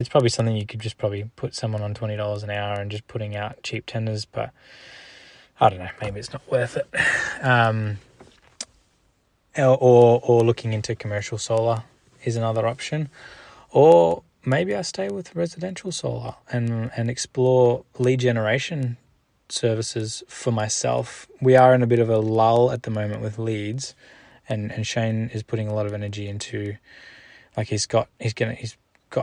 It's probably something you could just probably put someone on $20 an hour and just putting out cheap tenders, but I don't know, maybe it's not worth it. Or looking into commercial solar is another option. Or maybe I stay with residential solar and explore lead generation services for myself. We are in a bit of a lull at the moment with leads, and Shane is putting a lot of energy into, like he's got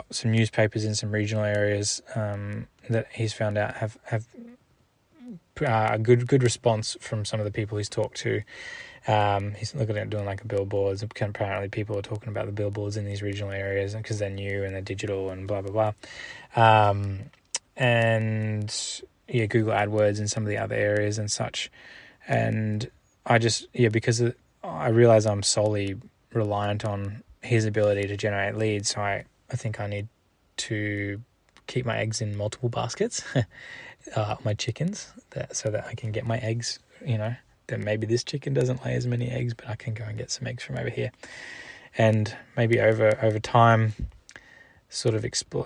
some newspapers in some regional areas that he's found out have a good response from some of the people he's talked to. He's looking at doing like a billboards. Apparently people are talking about the billboards in these regional areas because they're new and they're digital and blah, blah, blah. And yeah, Google AdWords and some of the other areas and such. And I just, because I realize I'm solely reliant on his ability to generate leads. So I think I need to keep my eggs in multiple baskets, my chickens, so that I can get my eggs, that maybe this chicken doesn't lay as many eggs, but I can go and get some eggs from over here. And maybe over time, sort of explore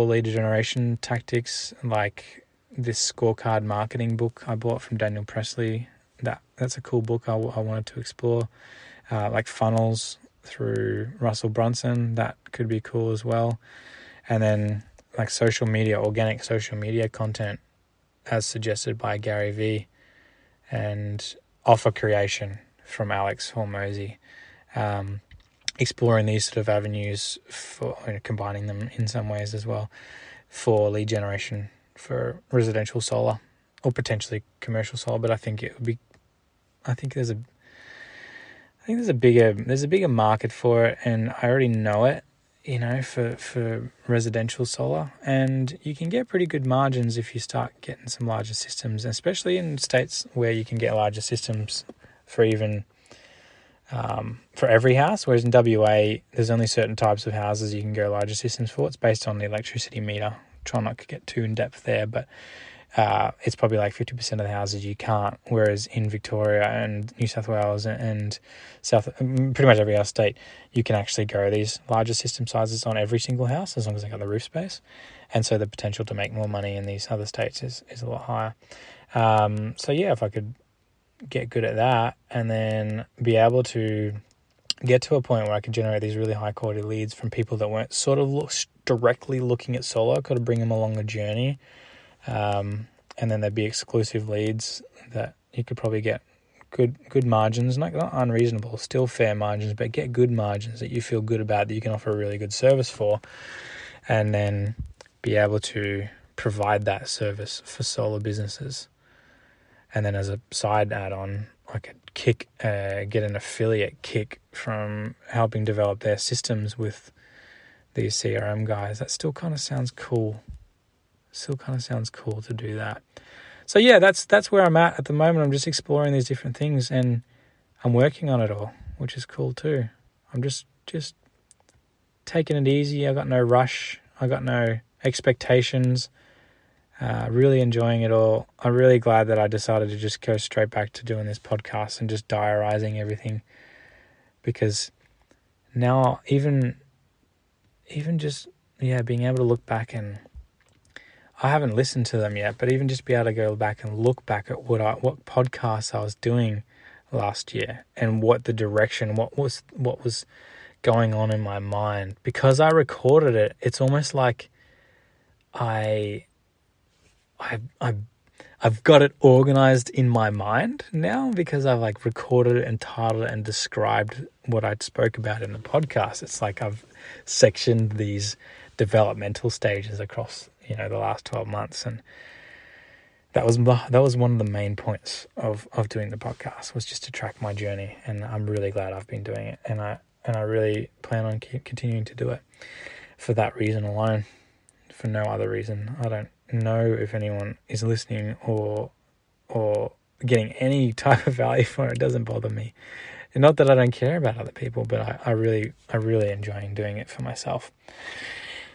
lead generation tactics, like this scorecard marketing book I bought from Daniel Presley. That's a cool book I wanted to explore. Like funnels through Russell Brunson, that could be cool as well. And then like organic social media content as suggested by Gary Vee, and offer creation from Alex Hormozy. Exploring these sort of avenues for combining them in some ways as well for lead generation for residential solar or potentially commercial solar. But I think there's a bigger market for it, and I already know it, for residential solar, and you can get pretty good margins if you start getting some larger systems, especially in states where you can get larger systems for even for every house, whereas in WA there's only certain types of houses you can go larger systems for. It's based on the electricity meter. Try not to get too in depth there, but it's probably like 50% of the houses you can't, whereas in Victoria and New South Wales and pretty much every other state, you can actually go these larger system sizes on every single house as long as they got the roof space. And so the potential to make more money in these other states is a lot higher. So yeah, if I could get good at that and then be able to get to a point where I could generate these really high quality leads from people that weren't sort of directly looking at solar, got to bring them along a journey. And then there'd be exclusive leads that you could probably get good margins, not unreasonable, still fair margins, but get good margins that you feel good about, that you can offer a really good service for, and then be able to provide that service for solar businesses. And then as a side add-on, I could get an affiliate kick from helping develop their systems with these CRM guys. That still kind of sounds cool. Still kind of sounds cool to do that. So yeah, that's where I'm at the moment. I'm just exploring these different things, and I'm working on it all, which is cool too. I'm just taking it easy. I got no rush. I got no expectations. Really enjoying it all. I'm really glad that I decided to just go straight back to doing this podcast and just diarizing everything, because now even just being able to look back, and I haven't listened to them yet, but even just be able to go back and look back at what podcasts I was doing last year and what the direction, what was going on in my mind, because I recorded it. It's almost like I've got it organized in my mind now, because I've like recorded it and titled it and described what I spoke about in the podcast. It's like I've sectioned these developmental stages across the last 12 months, and that was one of the main points of doing the podcast, was just to track my journey. And I'm really glad I've been doing it, and I really plan on continuing to do it for that reason alone, for no other reason. I don't know if anyone is listening or getting any type of value for it. It doesn't bother me. And not that I don't care about other people, but I really enjoying doing it for myself.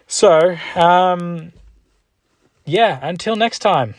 So, until next time.